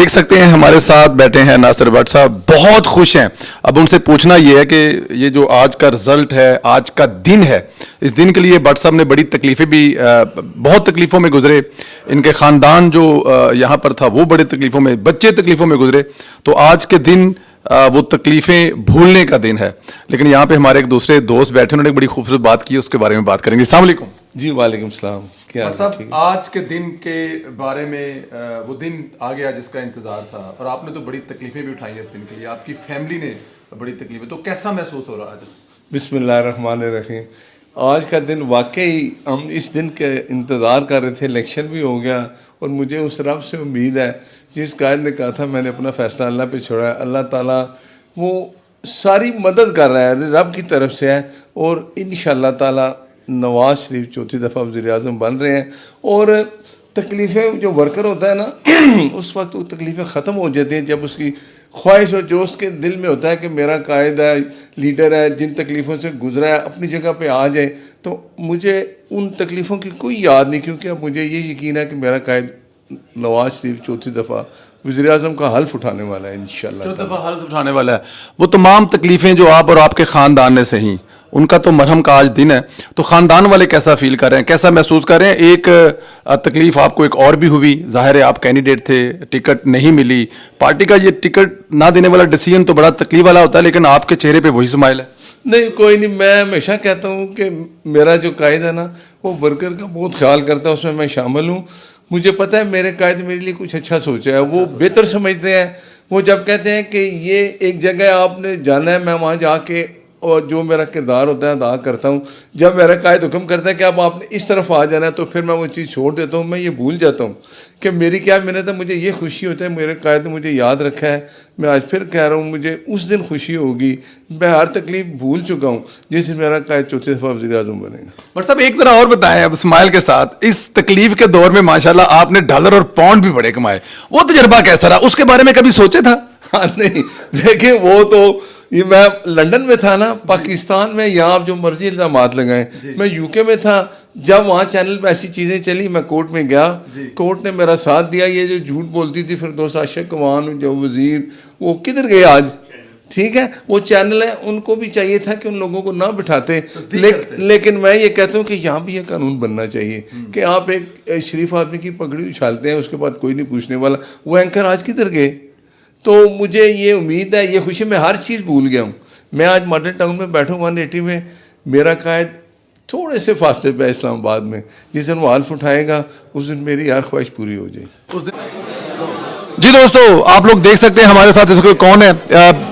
देख सकते हैं हमारे साथ बैठे हैं नासिर भट्ट साहब, बहुत खुश हैं। अब उनसे पूछना ये है कि ये जो आज का रिजल्ट है, आज का दिन है, इस दिन के लिए भट्ट साहब ने बड़ी तकलीफें भी, बहुत तकलीफों में गुजरे। इनके खानदान जो यहाँ पर था वो बड़ी तकलीफों में, बच्चे तकलीफों में गुजरे। तो आज के दिन वो तकलीफें भूलने का दिन है। लेकिन यहाँ पे हमारे एक दूसरे दोस्त बैठे, उन्होंने एक बड़ी खूबसूरत बात की, उसके बारे में बात करेंगे। अस्सलाम वालेकुम जी। वालेकुम सलाम। क्या साहब, आज के दिन के बारे में, वो दिन आ गया जिसका इंतजार था, और आपने तो बड़ी तकलीफें भी उठाई हैं इस दिन के लिए, आपकी फैमिली ने बड़ी तकलीफें, तो कैसा महसूस हो रहा है आज? बिस्मिल्लाहिर्रहमानिर्रहीम। आज का दिन वाकई हम इस दिन के इंतज़ार कर रहे थे। इलेक्शन भी हो गया और मुझे उस रब से उम्मीद है जिस कायद ने कहा था मैंने अपना फ़ैसला अल्लाह पे छोड़ा है। अल्लाह ताला वो सारी मदद कर रहा है, रब की तरफ से है। और इंशाअल्लाह ताला नवाज शरीफ चौथी दफ़ा वज़ीर-ए-आज़म बन रहे हैं। और तकलीफ़ें जो वर्कर होता है ना उस वक्त वो तकलीफ़ें ख़त्म हो जाती हैं जब उसकी ख्वाहिश और जो उसके दिल में होता है कि मेरा कायद है, लीडर है, जिन तकलीफ़ों से गुजरा है अपनी जगह पे आ जाए। तो मुझे उन तकलीफ़ों की कोई याद नहीं, क्योंकि अब मुझे ये यकीन है कि मेरा कायद नवाज शरीफ चौथी दफ़ा वज़ीर-ए-आज़म का हल्फ उठाने वाला है इंशाअल्लाह। चौथी दफ़ा हल्फ उठाने वाला है। वो तमाम तकलीफें जो आप और आपके ख़ानदान ने सही, उनका तो मरहम का आज दिन है। तो ख़ानदान वाले कैसा फील कर रहे हैं, कैसा महसूस कर रहे हैं? एक तकलीफ आपको एक और भी हुई, ज़ाहिर है आप कैंडिडेट थे, टिकट नहीं मिली। पार्टी का ये टिकट ना देने वाला डिसीजन तो बड़ा तकलीफ वाला होता है, लेकिन आपके चेहरे पे वही स्माइल है। नहीं, कोई नहीं। मैं हमेशा कहता हूँ कि मेरा जो कायद है ना वो वर्कर का बहुत ख्याल करता है, उसमें मैं शामिल हूँ। मुझे पता है मेरे कायद मेरे लिए कुछ अच्छा सोचा है, वो बेहतर समझते हैं। वो जब कहते हैं कि ये एक जगह आपने जाना है, मैं वहाँ जाके और जो मेरा किरदार होता है अदा करता हूँ। जब मेरा कायद हुक्म करता है कि अब आपने इस तरफ आ जाना है, तो फिर मैं वो चीज़ छोड़ देता हूँ। मैं ये भूल जाता हूँ कि मेरी क्या मेहनत है। मुझे ये खुशी होता है मेरे कायद ने मुझे याद रखा है। मैं आज फिर कह रहा हूँ मुझे उस दिन खुशी होगी। मैं हर तकलीफ भूल चुका हूँ जिस दिन मेरा कायद चौथी दफ़ा वज़ीर-ए-आज़म बनेगा। बट साहब एक जरा और बताएं अब स्माइल के साथ, इस तकलीफ के दौर में माशाल्लाह आपने डॉलर और पाउंड भी बड़े कमाए, वो तजर्बा कैसा रहा? उसके बारे में कभी सोचे था? हाँ नहीं, देखिए वो तो ये मैं लंदन में था ना, पाकिस्तान में यहाँ आप जो मर्जी इल्ज़ामात लगाएं। मैं यूके में था, जब वहाँ चैनल पे ऐसी चीज़ें चली मैं कोर्ट में गया, कोर्ट ने मेरा साथ दिया। ये जो झूठ बोलती थी फिरदौस आशिक कमान जो वज़ीर, वो किधर गए आज? ठीक है, वो चैनल है, उनको भी चाहिए था कि उन लोगों को ना बिठाते। लेकिन मैं ये कहता हूँ कि यहाँ भी ये कानून बनना चाहिए कि आप एक शरीफ आदमी की पगड़ी उछालते हैं, उसके बाद कोई नहीं पूछने वाला। वो एंकर आज किधर गए? तो मुझे ये उम्मीद है, ये खुशी, मैं हर चीज़ भूल गया हूँ। मैं आज मॉडल टाउन में बैठूँ 180 में, मेरा कायद थोड़े से फासले पे इस्लामाबाद में। जिस दिन वो हल्फ उठाएगा उस दिन मेरी हर ख्वाहिश पूरी हो जाए उस दिन। जी दोस्तों, आप लोग देख सकते हैं हमारे साथ इसको कौन है।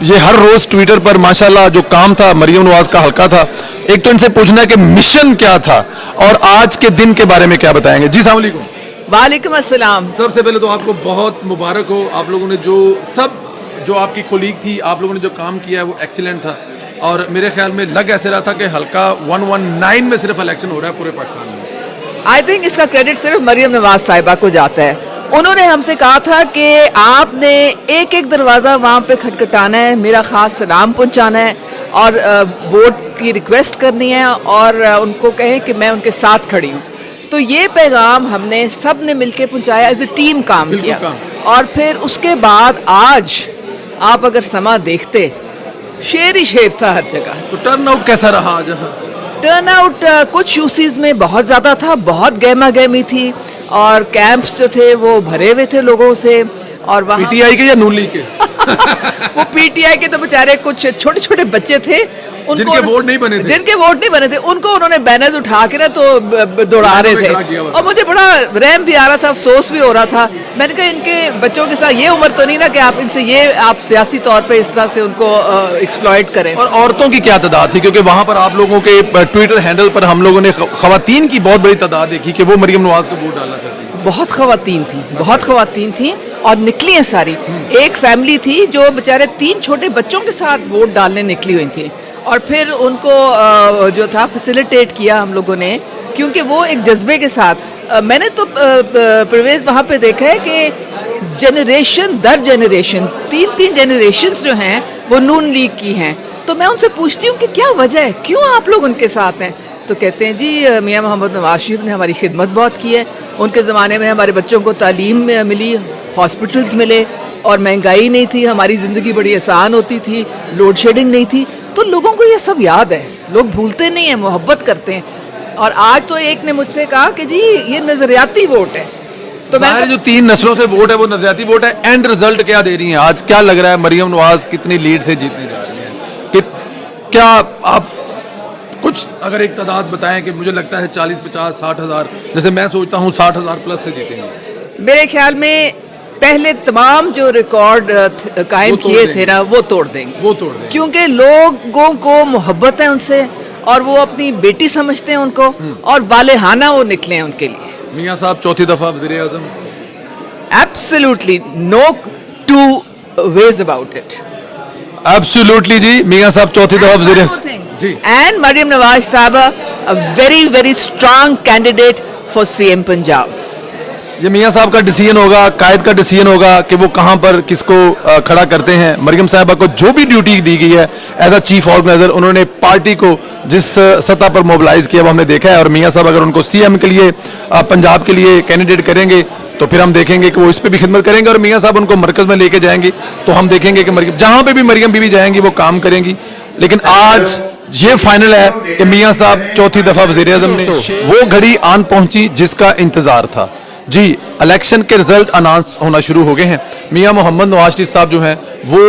ये हर रोज ट्विटर पर माशाल्लाह जो काम था, मरियम नवाज का हल्का था। एक तो इनसे पूछना है कि मिशन क्या था और आज के दिन के बारे में क्या बताएंगे। जी अस्सलाम वालेकुम। वालेकुम अस्सलाम। सबसे पहले तो आपको बहुत मुबारक हो। आप लोगों ने जो आपकी कोलीग थी, आप लोगों ने जो काम किया है वो एक्सीलेंट था। और मेरे ख्याल में लग ऐसे रहा था कि हल्का 119 में सिर्फ इलेक्शन हो रहा है पूरे पाकिस्तान में। आई थिंक इसका क्रेडिट सिर्फ मरियम नवाज साहिबा को जाता है। उन्होंने हमसे कहा था कि आपने एक एक दरवाज़ा वहाँ पे खटखटाना है, मेरा ख़ास सलाम पहुँचाना है और वोट की रिक्वेस्ट करनी है और उनको कहें कि मैं उनके साथ खड़ी हूँ। तो ये पैगाम हमने सब ने मिलकर पहुँचाया, एज ए टीम काम किया। और फिर उसके बाद आज आप अगर समा देखते, शेर ही शेर था हर जगह। तो टर्न आउट कैसा रहा आज? टर्न आउट कुछ यूसीज में बहुत ज़्यादा था, बहुत गहमा गहमी थी और कैंप्स जो थे वो भरे हुए थे लोगों से। और वहाँ पीटीआई के या नून लीग के? वो पीटीआई के तो बेचारे कुछ छोटे छोटे बच्चे थे, जिनके वोट नहीं बने थे, उनको उन्होंने बैनर्स उठा के ना तो दौड़ा रहे थे। और मुझे बड़ा रहम भी आ रहा था, अफसोस भी हो रहा था। मैंने कहा इनके बच्चों के साथ ये उम्र तो नहीं ना कि आप इनसे ये आप सियासी तौर पे इस तरह से उनको एक्सप्लॉइट करें। और औरतों की क्या तादाद थी? क्योंकि वहां पर आप लोगों के ट्विटर हैंडल पर हम लोगों ने खवातीन की बहुत बड़ी तादाद देखी कि वो मरियम नवाज को वोट डालना चाहती है। बहुत खवातीन थी, बहुत खवातीन थी और निकली हैं सारी। एक फैमिली थी जो बेचारे 3 छोटे बच्चों के साथ वोट डालने निकली हुई थी और फिर उनको जो था फैसिलिटेट किया हम लोगों ने, क्योंकि वो एक जज्बे के साथ। मैंने तो परवेज वहाँ पे देखा है कि जनरेशन दर जनरेशन 3 जनरेशन्स जो हैं वो नून लीग की हैं। तो मैं उनसे पूछती हूँ कि क्या वजह है, क्यों आप लोग उनके साथ हैं? तो कहते हैं जी मियाँ मोहम्मद नवाज शरीफ ने हमारी खिदमत बहुत की है, उनके ज़माने में हमारे बच्चों को तालीम मिली, हॉस्पिटल्स मिले और महंगाई नहीं थी, हमारी ज़िंदगी बड़ी आसान होती थी, लोड शेडिंग नहीं थी। तो लोगों को ये सब याद है, लोग भूलते नहीं हैं, मोहब्बत करते हैं। और आज तो एक ने मुझसे कहा कि जी ये नज़रियाती वोट है। तो हमारे जो 3 नस्लों से वोट है वो नजरियाती वोट है। एंड रिजल्ट क्या दे रही हैं आज? क्या लग रहा है मरियम नवाज कितनी लीड से जीतने जा रही हैं? कि क्या आप कुछ अगर एक तादाद बताएं कि मुझे लगता है 40, 50, 60 हज़ार, जैसे मैं सोचता हूँ 60 हज़ार प्लस से जीतेंगे। मेरे ख्याल में पहले तमाम जो रिकॉर्ड कायम किए थे ना वो तोड़ देंगे, क्योंकि लोगों को मोहब्बत है उनसे और वो अपनी बेटी समझते हैं उनको, और वालेहाना वो निकले हैं उनके लिए। मियाँ साहब चौथी दफा वज़ीर-ए-आज़म? Absolutely no two ways about it. Absolutely जी, मियाँ साहब चौथी दफा वज़ीर-ए-आज़म जी। And Mariam Nawaz Sahaba, a very very strong candidate for CM Punjab. ये मियाँ साहब का डिसीजन होगा, कायद का डिसीजन होगा कि वो कहाँ पर किसको खड़ा करते हैं। मरियम साहबा को जो भी ड्यूटी दी गई है एज अ चीफ ऑर्गेनाइजर, उन्होंने पार्टी को जिस सतह पर मोबिलाइज किया वो हमने देखा है। और मियाँ साहब अगर उनको सीएम के लिए पंजाब के लिए कैंडिडेट करेंगे तो फिर हम देखेंगे कि वो इस पर भी खिदमत करेंगे और मियाँ साहब उनको मरकज में लेके जाएंगे तो हम देखेंगे कि मरियम जहाँ पे भी मरियम बीवी जाएंगी वो काम करेंगी। लेकिन आज ये फाइनल है कि मियाँ साहब चौथी दफा वज़ीर-ए-आज़म ने वो घड़ी आन पहुंची जिसका इंतजार था। जी, इलेक्शन के रिजल्ट अनाउंस होना शुरू हो गए हैं। मियाँ मोहम्मद नवाज शरीफ साहब जो हैं वो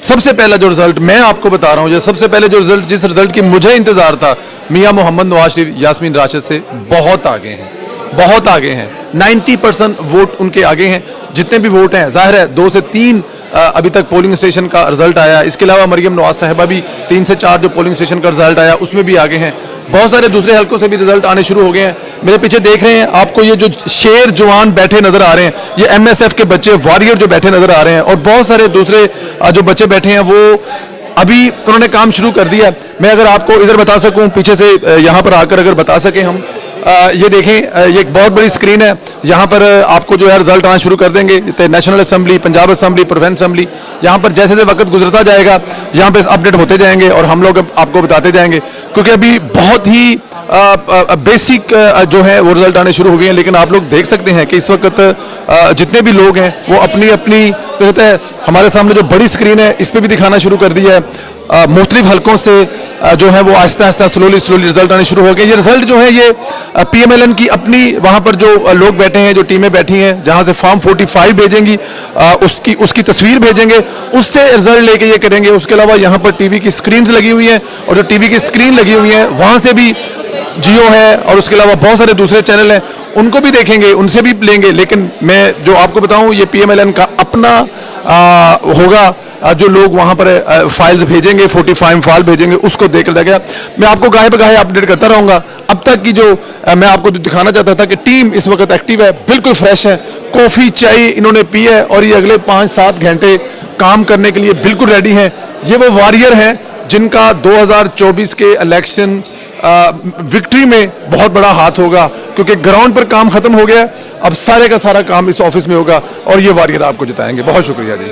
सबसे पहला जो रिजल्ट मैं आपको बता रहा हूँ, जो सबसे पहले जो रिजल्ट जिस रिजल्ट की मुझे इंतजार था, मियाँ मोहम्मद नवाज शरीफ यास्मीन राशिद से बहुत आगे हैं, बहुत आगे हैं। 90% वोट उनके आगे हैं। जितने भी वोट हैं जाहिर है 2 से 3 अभी तक पोलिंग स्टेशन का रिजल्ट आया। इसके अलावा मरियम नवाज साहिबा भी 3 से 4 जो पोलिंग स्टेशन का रिजल्ट आया उसमें भी आगे हैं। बहुत सारे दूसरे हलकों से भी रिजल्ट आने शुरू हो गए हैं। मेरे पीछे देख रहे हैं, आपको ये जो शेर जवान बैठे नजर आ रहे हैं, ये एमएसएफ के बच्चे वॉरियर जो बैठे नजर आ रहे हैं, और बहुत सारे दूसरे जो बच्चे बैठे हैं वो अभी उन्होंने काम शुरू कर दिया। मैं अगर आपको इधर बता सकूं, पीछे से यहाँ पर आकर अगर बता सकें हम, ये देखें, ये एक बहुत बड़ी स्क्रीन है। यहाँ पर आपको जो है रिजल्ट आना शुरू कर देंगे। National assembly, Punjab assembly, province assembly, यहाँ पर जैसे जैसे वक्त गुजरता जाएगा यहाँ पे अपडेट होते जाएंगे और हम लोग आपको बताते जाएंगे, क्योंकि अभी बहुत ही बेसिक जो है वो रिजल्ट आने शुरू हो गए हैं। लेकिन आप लोग देख सकते हैं कि इस वक्त जितने भी लोग हैं वो अपनी अपनी तो कहते हैं, हमारे सामने जो बड़ी स्क्रीन है इस पर भी दिखाना शुरू कर दिया है। मुख्तलिफ हलकों से जो है वो आहिस्ता आहिस्ता स्लोली रिजल्ट आने शुरू हो गए। ये रिजल्ट जो है ये पीएमएलएन की अपनी वहाँ पर जो लोग बैठे हैं, जो टीमें बैठी हैं, जहाँ से फॉर्म 45 भेजेंगी, उसकी तस्वीर भेजेंगे, उससे रिजल्ट लेके ये करेंगे। उसके अलावा यहाँ पर टीवी की स्क्रीन्स लगी हुई हैं और जो टीवी की स्क्रीन लगी हुई है वहाँ से भी जियो है और उसके अलावा बहुत सारे दूसरे चैनल हैं, उनको भी देखेंगे, उनसे भी लेंगे। लेकिन मैं जो आपको बताऊं, ये पीएमएलएन का अपना होगा। जो लोग वहां पर फाइल्स भेजेंगे, 45 फाइल भेजेंगे, उसको देकर देगा। मैं आपको गाहे बगाहे अपडेट करता रहूंगा। अब तक की जो मैं आपको जो दिखाना चाहता था कि टीम इस वक्त एक्टिव है, बिल्कुल फ्रेश है, कॉफी चाय इन्होंने पी है और ये अगले 5-7 घंटे काम करने के लिए बिल्कुल रेडी हैं। ये वो वॉरियर हैं जिनका 2024 के इलेक्शन विक्ट्री में बहुत बड़ा हाथ होगा, क्योंकि ग्राउंड पर काम खत्म हो गया। अब सारे का सारा काम इस ऑफिस में होगा और ये वॉरियर आपको जिताएंगे। बहुत शुक्रिया जी।